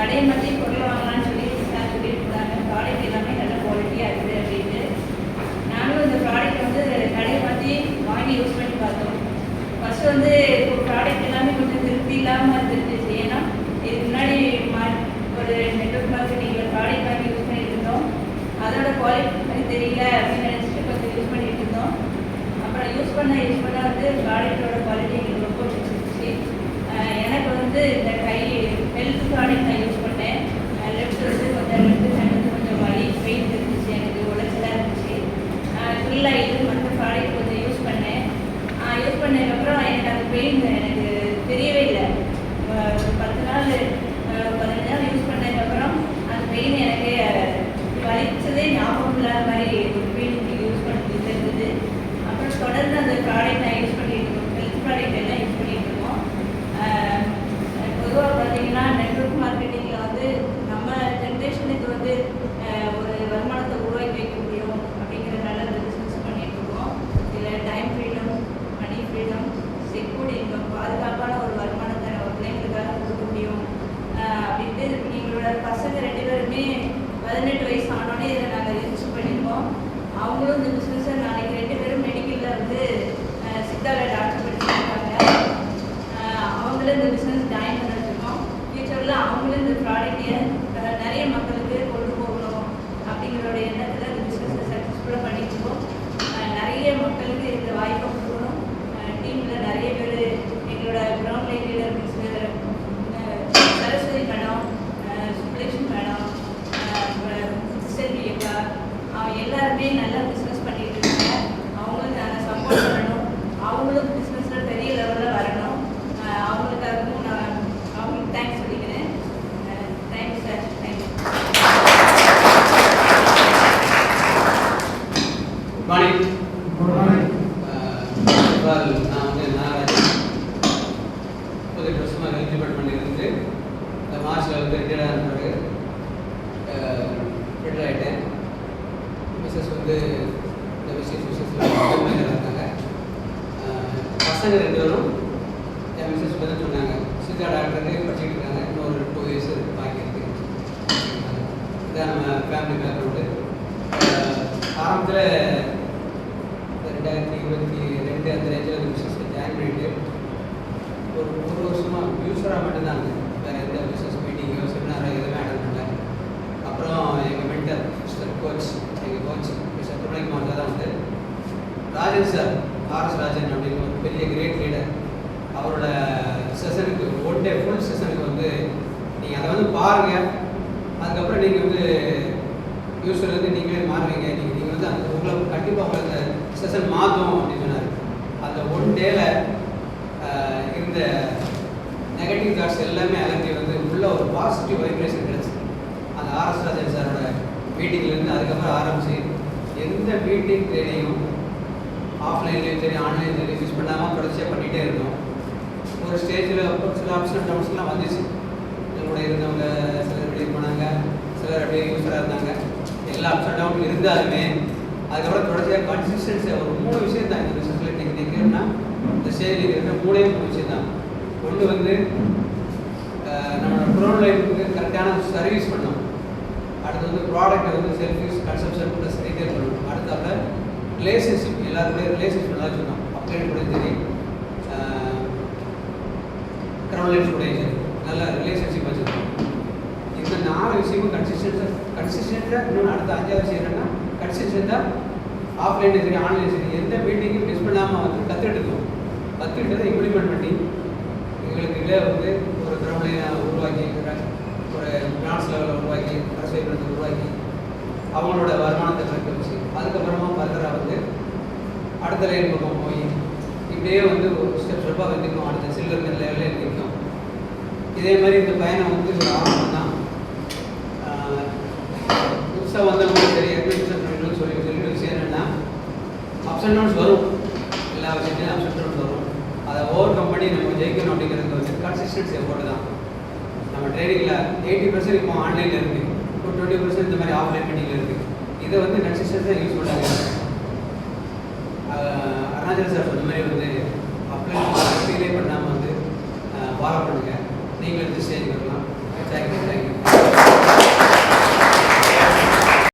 கடையை பற்றி பொருள் வாங்கலாம்னு சொல்லி சார் சொல்லிட்டு இருந்தாங்க. ப்ராடக்ட் எல்லாமே நல்ல குவாலிட்டியாக இருக்குது அப்படின்ட்டு. நானும் இந்த ப்ராடக்ட் வந்து கடையை பற்றி வாங்கி யூஸ் பண்ணி பார்த்தோம். ஃபஸ்ட்டு வந்து இப்போ ப்ராடக்ட் எல்லாமே கொஞ்சம் திருப்தி இல்லாமல் இருந்துச்சு. ஏன்னா இதுக்கு முன்னாடி ஒரு நெட்வொர்க் மார்க்கெட்டிங்கில் ப்ராடக்ட் வாங்கி யூஸ் பண்ணிட்டு இருந்தோம். அதோட குவாலிட்டி தெரியல அப்படின்னு நினச்சிட்டு கொஞ்சம் யூஸ் பண்ணிட்டு இருந்தோம். அப்புறம் யூஸ் பண்ண வந்து ப்ராடக்டோட குவாலிட்டி எங்களுக்கு ரொம்ப பிடிச்சிருந்துச்சு. எனக்கு வந்து இந்த ஹெல்த் ப்ராடக்ட் நான் யூஸ் பண்ணேன். லெஃப்ட் வந்து கொஞ்சம் லெஃப்ட் ஹேண்ட் வந்து கொஞ்சம் வலி பெயின் இருந்துச்சு, எனக்கு உடச்சலாக இருந்துச்சு. ஃபுல்லாக இது மற்ற ப்ராடக்ட் கொஞ்சம் யூஸ் பண்ணேன். யூஸ் பண்ணதுக்கப்புறம் எனக்கு அந்த பெயின் எனக்கு தெரியவே இல்லை. ஒரு 10 நாள் 15 நாள் யூஸ் பண்ணதுக்கப்புறம் அந்த பெயின் எனக்கு வலிச்சதே ஞாபகம் இல்லாத மாதிரி ஒரு பெயின் யூஸ் பண்ணி தெரிஞ்சது. அப்புறம் தொடர்ந்து அந்த ப்ராடக்ட் நான் யூஸ் பண்ணிட்டு இருக்கோம். ஹெல்த் ப்ராடக்ட் எல்லாம் யூஸ் பண்ணிட்டு இருக்கோம். பொதுவாக பார்த்தீங்கன்னா நெட்வொர்க் மார்க்கெட்டிங்கில் வந்து நம்ம ஜென்ரேஷனுக்கு வந்து ஒரு வருமானத்தை உருவாக்கி வைக்க முடியும் அப்படிங்கிறதுனால இந்த பிஸ்னஸ் பண்ணிட்டு இருக்கோம். இதில் டைம் ஃப்ரீடம், மணி ஃப்ரீடம், செக்யூர்ட் இன்கம், பாதுகாப்பான ஒரு வருமானத்தை நம்ம பிள்ளைங்களுக்காக கொடுக்க முடியும் அப்படின்ட்டு எங்களோட பசங்க 2 பேருமே 18 வயசு ஆனோடனே இதை நாங்கள் ரிஜிஸ்டர் பண்ணியிருக்கோம். அவங்களும் இந்த பிஸ்னஸை நாளைக்கு 2 பேரும் மெடிக்கலில் வந்து சித்தாவில் டாக்டர் படிச்சிருக்காங்க. அவங்களும் இந்த பிஸ்னஸ் ஜாயின் பண்ண வச்சுருக்கோம். ஃபியூச்சரில் அவங்களும் இந்த ப்ராடக்டை நிறைய மக்களுக்கு கொண்டு போகணும் அப்படிங்கிறோட எண்ணத்தில் இந்த பிஸ்னஸை சக்ஸஸ்ஃபுல்லாக பண்ணிட்டுருக்கோம். நிறைய மக்களுக்கு இந்த வாய்ப்பை கொடுக்கணும். டீமில் நிறைய பேர் எங்களோட ground line leader Saraswati madam, சுப்லேஷன் மேடம், சிஸ்டர் எல்லாருமே நல்லா பிஸ்னஸ் பண்ணிட்டு இருக்காங்க. அவங்களுக்கு நாங்கள் சப்போர்ட் பண்ணணும். அவங்களும் பிஸ்னஸில் பெரிய லெவலில் வரணும். அவங்களுக்காகவும் நான் அவங்களுக்கு தேங்க்ஸ் சொல்லிக்கிறேன். Thank you sir. Thank you. Good morning. நான் வந்து நாகராஜன் 38 வருஷமாக ஹெல்த் டிபார்ட்மெண்ட் இருந்து இந்த மார்ச்சில் வந்து ரிட்டையர்ட் ஆன பிறகு ரிட்டையர் ஆகிட்டேன். மிஸ்ஸஸ் வந்து இந்த விஷயத்தில் இருக்காங்க. பசங்க 2 பேரும் என் மிஸ்ஸஸ் வந்து சொன்னாங்க, சித்தா டாக்டருக்கு படிச்சுட்டு இருக்காங்க, இன்னொரு 2 இயர்ஸ் பாக்கி இருக்கு. இதான் நம்ம ஃபேமிலி பேக்ரவுண்டு. ஆரம்பத்தில் 2022 அந்த ரேஞ்சில் பிஸ்னஸ் ஜாயின் பண்ணிட்டு ஒரு வருஷமாக யூஸராக மட்டும்தான் இருந்தது. வேறு எந்த பிஸ்னஸ் மீட்டிங்கோ செமினாரோ எதுவுமே அட்டன் பண்ணல. அப்புறம் எங்கள் மென்டர் மிஸ்டர் கோச், எங்கள் கோச் மிஸ்டர் துணைக்குமார் தான் வந்து ராஜன் சார், ஆர்எஸ் ராஜன் அப்படின்னு ஒரு பெரிய கிரேட் லீடர், அவரோட செஷனுக்கு ஒன் டே ஃபுல் செஷனுக்கு வந்து நீங்கள் அதை வந்து பாருங்கள். அதுக்கப்புறம் நீங்கள் வந்து யூஸர்லேருந்து நீங்களே மாறுவீங்க. நீங்கள் வந்து அந்த உங்களை கண்டிப்பாக உங்களுக்கு செஷன் மாற்றும் அப்படின்னு சொன்னார். அந்த ஒன் டேல இருந்த நெகட்டிவ் தாட்ஸ் எல்லாமே அலங்கி வந்து உள்ள ஒரு பாசிட்டிவ் வைப்ரேஷன் கிடச்சி அந்த ஆர்எஸ் ராஜன் சாரோட மீட்டிங்லேருந்து அதுக்கப்புறம் ஆரம்பித்து எந்த மீட்டிங் தேடியும் ஆஃப்லைன்லேயும் சரி ஆன்லைன்லேயும் சரி யூஸ் பண்ணாமல் தொடர்ச்சியாக பண்ணிகிட்டே இருந்தோம். ஒரு ஸ்டேஜில் சில அப்ஸ் அண்ட் டவுன்ஸ்லாம் வந்துச்சு. எங்களோட இருந்தவங்க சிலர் வெளியே போனாங்க, சிலர் அப்படியே யூஸராக இருந்தாங்க. எல்லா அப்ஸ் அண்ட் டவுன் இருந்தாலுமே அதுக்கப்புறம் தொடர்ச்சியாக கன்சிஸ்டன்சி ஒரு 3 விஷயம் தான் இந்த பிஸ்னஸில் இன்றைக்கி நிற்கிறோம்னா இந்த ஸ்டேஜில் இருக்கிற 3 விஷயம் தான். ஒன்று வந்து நம்மளோட ப்ரோன் லைஃபுக்கு கரெக்டான சர்வீஸ் பண்ணணும். அடுத்து வந்து ப்ராடக்டை வந்து self use consumption plus retail பண்ணணும். அடுத்தாப்புல ரிலேஷன்ஷிப், எல்லாருடைய ரிலேஷன்ஷிப் நல்லா வச்சுக்கணும். அப்ளைன் கூட சரி, க்ரௌண்ட் கூட சரி, நல்ல ரிலேஷன்ஷிப் வச்சுக்கணும். இந்த 4 விஷயமும் கன்சிஸ்டன்ட்டாக இன்னொன்று அடுத்த 5வது விஷயம் என்னென்னா கன்சிஸ்டன்ட்டாக ஆஃப்லைன்லேயும் சரி ஆன்லைன் சரி எந்த மீட்டிங்கும் மிஸ் பண்ணாமல் வந்து கற்றுக்கிட்டுருக்கோம். கற்றுக்கிட்டதை இம்ப்ளிமெண்ட் பண்ணி எங்களுக்கு இதில் வந்து ஒரு கிரவுண்ட் லைனை உருவாக்கி, ஒரு பிரான்ஸ் லெவலில் உருவாக்கி, அரசு உருவாக்கி அவங்களோட வருமானத்தை கரெக்ட் வச்சு அதுக்கப்புறமா ஃபர்தராக வந்து அடுத்த லைன் பக்கம் போய் இப்படியே வந்து ஒரு ஸ்டெப்பாக வந்துக்கும். அடுத்த சில்வர் லெவலில் நிற்கும். இதே மாதிரி இந்த பயணம் வந்து ஒரு ஆரம்பம் தான். புதுசாக வந்தவங்க சரி எக்ஸ்பிரஷன் பண்ணிக்கணும்னு சொல்லிட்டு விஷயம் என்னென்னா அப்ஸ் அண்ட் டவுன்ஸ் வரும். எல்லா விஷயத்தையும் அப்ஸ் அண்ட் டவுன்ஸ் வரும். அதை ஓவர் கம் பண்ணி நம்ம ஜெயிக்கணும் அப்படிங்கிறது வந்து கன்சிஸ்டன்சி எஃபோர்ட் தான். நம்ம ட்ரேடிங்கில் 80% இப்போ ஆன்லைனில் இருக்குது, இப்போ 20% இந்த மாதிரி ஆஃப்லைன் மீட்டிங்கில் இருக்குது. இதை வந்து கன்சிஸ்டன்ஸாக யூஸ் பண்ணாங்க. அருணாச்சல சார் சொன்ன மாதிரி வந்து அப்ளை பண்ணாமல் வந்து ஃபாலோ பண்ணுங்கள். நீங்களும் இந்த ஸ்டேஜ் வரலாம். தேங்க்யூ.